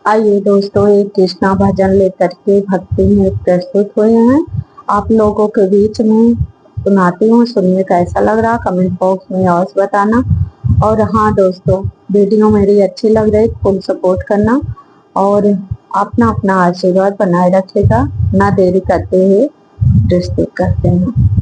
आइए दोस्तों, एक कृष्णा भजन लेकर के भक्ति में प्रस्तुत हुए हैं। आप लोगों के बीच में सुनाती हूँ, सुनिए कैसा लग रहा, कमेंट बॉक्स में अवश्य बताना। और हाँ दोस्तों, वीडियो मेरी अच्छी लग रही फुल सपोर्ट करना और अपना अपना आशीर्वाद बनाए रखेगा। ना देरी करते हुए प्रस्तुत करते हैं।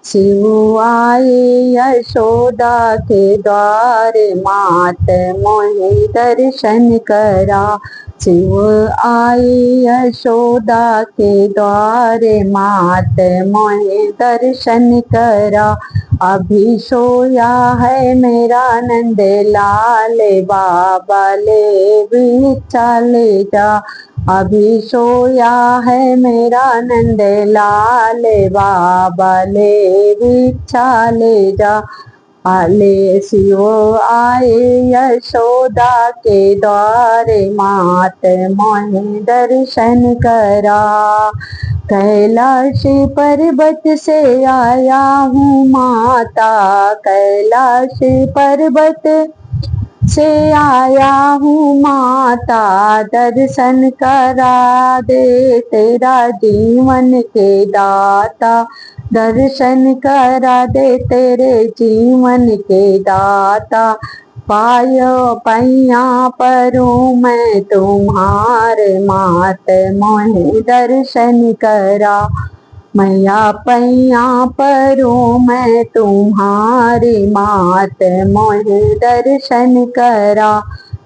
शिव आए यशोदा के द्वार, मात मोहि दर्शन करा। शिव आए यशोदा के द्वार, मात मोहि दर्शन करा। अभी सोया है मेरा नंद लाल, बाबा ले बिचा ले जा। अभी सोया है मेरा नंद लाल, बाबा ले बिछा ले जा। आले शिव आए यशोदा के द्वार, मात मोहि दर्शन करा। कैलाश पर्वत से आया हूँ माता, कैलाश पर्वत से आया हूँ माता। दर्शन करा दे तेरा जीवन के दाता, दर्शन करा दे तेरे जीवन के दाता। पायो पैया परूँ मैं तुम्हारे, मात मोहि दर्शन करा। मैया पैया परूँ मैं तुम्हारी, मात मोहि दर्शन करा।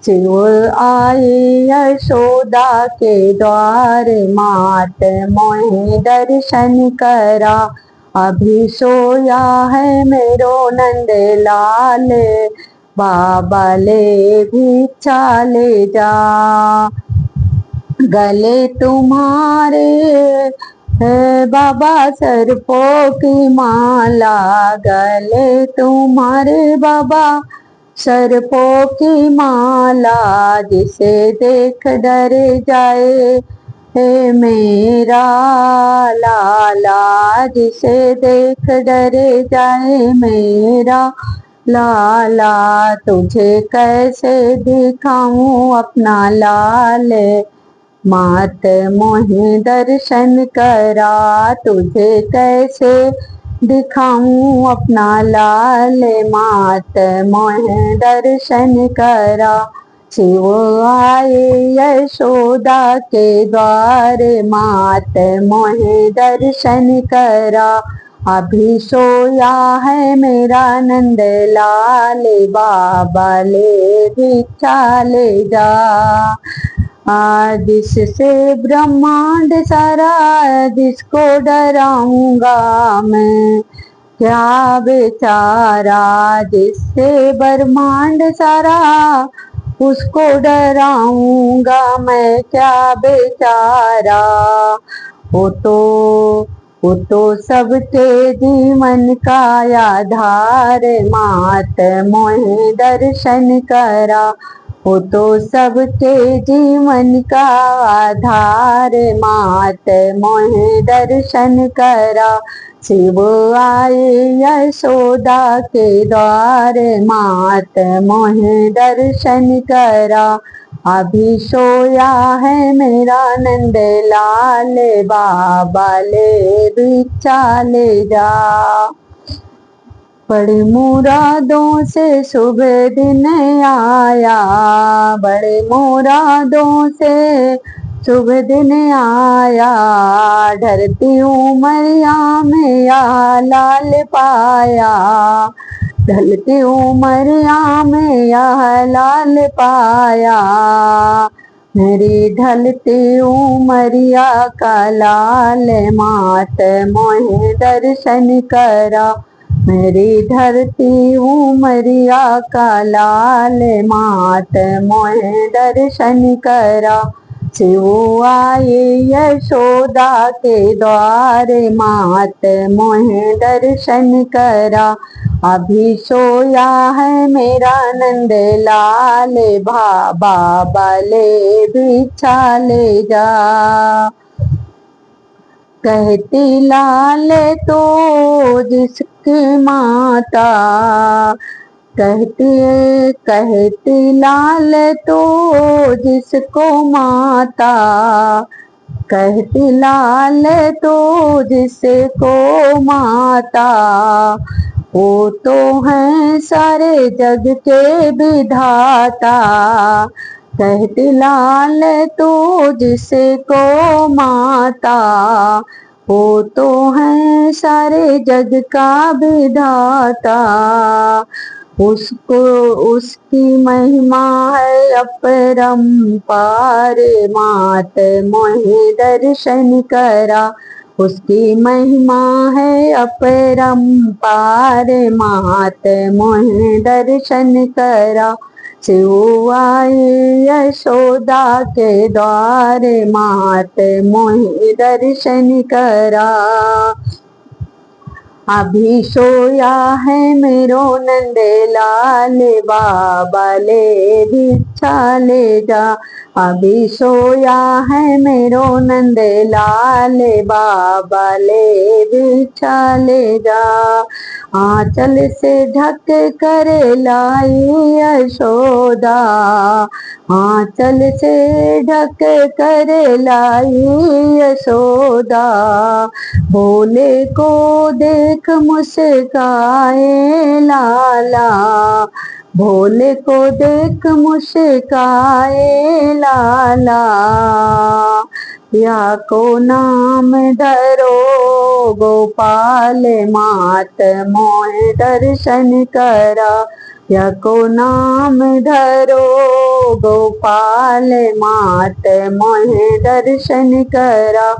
शिव आए यशोदा के द्वार, मात मोहि दर्शन करा। अभी सोया है मेरो नंद लाल, बाबा ले भिक्षा ले जा। गले तुम्हारे है बाबा सर्पों की माला, गले तुम्हारे बाबा सर्पों की माला। जिसे देख डर जाए हे मेरा लाला, जिसे देख डर जाए मेरा लाला। तुझे कैसे दिखाऊं अपना लाल, मात मोहि दर्शन करा। तुझे कैसे दिखाऊं अपना लाल, मात मोहि दर्शन करा। शिव आए यशोदा के द्वार, मात मोहि दर्शन करा। अभी सोया है मेरा नंद लाल, बाबा ले भिक्षा ले जा। जिससे ब्रह्मांड सारा जिसको डराऊंगा मैं, क्या बेचारा। जिससे ब्रह्मांड सारा उसको डराऊंगा मैं, क्या बेचारा। वो तो सबके जीवन का आधार, मात मोहि दर्शन करा। वो तो सबके जीवन का आधार, मात मोहि दर्शन करा। शिव आए यशोदा के द्वार, मात मोहि दर्शन करा। अभी सोया है मेरा नंद लाल, बाबा ले भिक्षा ले जा। बड़ी मुरादों से सुबह दिन आया, बड़े मुरादों से शुभ दिन आया। ढलती उमरिया में या लाल पाया, ढलती उमरिया में या लाल पाया। मेरी ढलती उमरिया का लाल, मात मोहि दर्शन करा। मेरी धरती उमरिया का लाल, मात मोहि दर्शन करा। शिव आए यशोदा के द्वार, मात मोहि दर्शन करा। अभी सोया है मेरा नंद लाल, बाबा ले भिक्षा ले जा। कहती लाल तो जिसकी माता, कहती लाल तो जिसको माता, कहती लाल तो जिसको माता, वो तो हैं सारे जग के विधाता। कहती लाल तो जिसको माता, वो तो हैं सारे जग का विधाता। उसको उसकी महिमा है अपरंपार, मात मोहे दर्शन करा। उसकी महिमा है अपरंपार, मात मोहे दर्शन करा। शिव आए यशोदा के द्वार, मात मोहे दर्शन करा। अभी सोया है मेरो नंद लाल, बाबा ले भिक्षा ले जा। अभी सोया है मेरो नंद लाल, बाबा ले भिक्षा ले जा। आंचल से ढक कर लाई यशोदा, आंचल से ढक कर लाई यशोदा। भोले को देख मुस्काए लाला, भोले को देख मुस्काए लाला। या को नाम धरो गोपाल, मात मोहे दर्शन करा। या को नाम धरो गोपाल, मात मोहे दर्शन करा।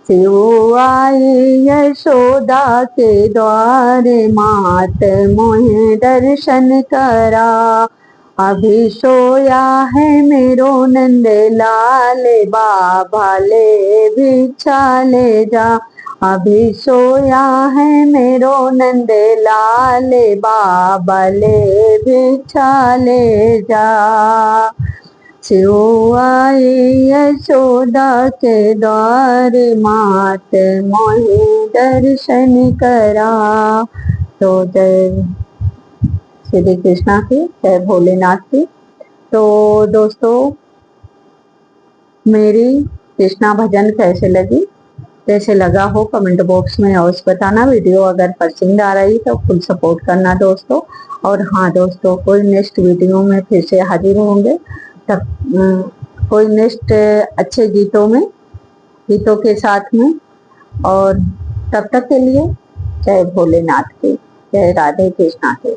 शिव आई यशोदा के द्वारे, मात मोहे दर्शन करा। अभी सोया है मेरो नंद लाल, बाबा ले भिक्षा ले जा। अभी सोया है मेरो नंद लाल, बाबा ले भिक्षा ले जा। शिव आए यशोदा के द्वार, मात मोहे दर्शन करा। तो जय श्री कृष्णा की, जय भोलेनाथ की। तो दोस्तों, मेरी कृष्णा भजन कैसे लगी, कैसे लगा हो कमेंट बॉक्स में अवश्य बताना। वीडियो अगर पसंद आ रही तो फुल सपोर्ट करना दोस्तों। और हाँ दोस्तों, कोई नेक्स्ट वीडियो में फिर से हाजिर होंगे, तब कोई नेक्स्ट अच्छे गीतों के साथ में। और तब तक के लिए जय भोलेनाथ की, जय राधे कृष्णा की।